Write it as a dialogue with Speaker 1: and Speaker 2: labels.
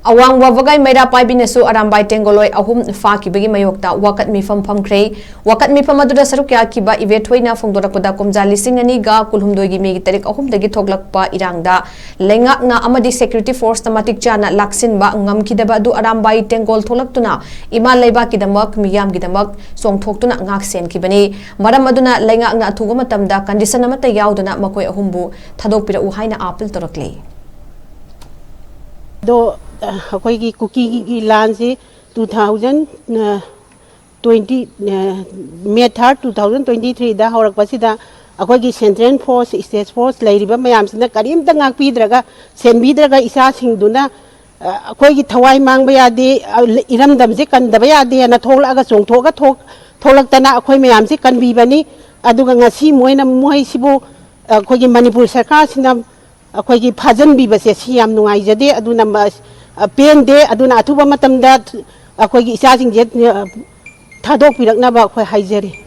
Speaker 1: Awang Wabagai Meira Paibinasu Arambai Tengolloi ahum Phakhibagi Mayokta Wakat Meepham Phamkhre Wakat Meepham aduda sarukya kiba ivethoina phongdorakpada komja lising ani ga kulhumdoi gi megi tarik ahum dagi thoglakpa irangda lengakna amadi security force tamatik chana laksinba ngamkidaba du Arambai Tengoll tholaktuna ima leiba kidamak miyam gidamak songthoktuna ngak sen kibani maram aduna lengakna thuga matamda condition amata yauduna makoi ahumbu thadokpira u haina appeal torakle
Speaker 2: do akwai cookie lan se 2020 May 3, 2023 da horak pasida akwai central force state force lairiba mayam sina karim ta ngak pidraga senbidraga isa singduna akwai thawai mangba yade iram damje kandaba yade na tholaga chongthoga tholaktana akwai mayam se kanbibani aduga ngasi moina moi sibu akwai manipur sarkar sina akwai phajan bibase siam nungai jade aduna pende aduna athuba matamda akwai isa singje thadok pirakna ba akwai haijari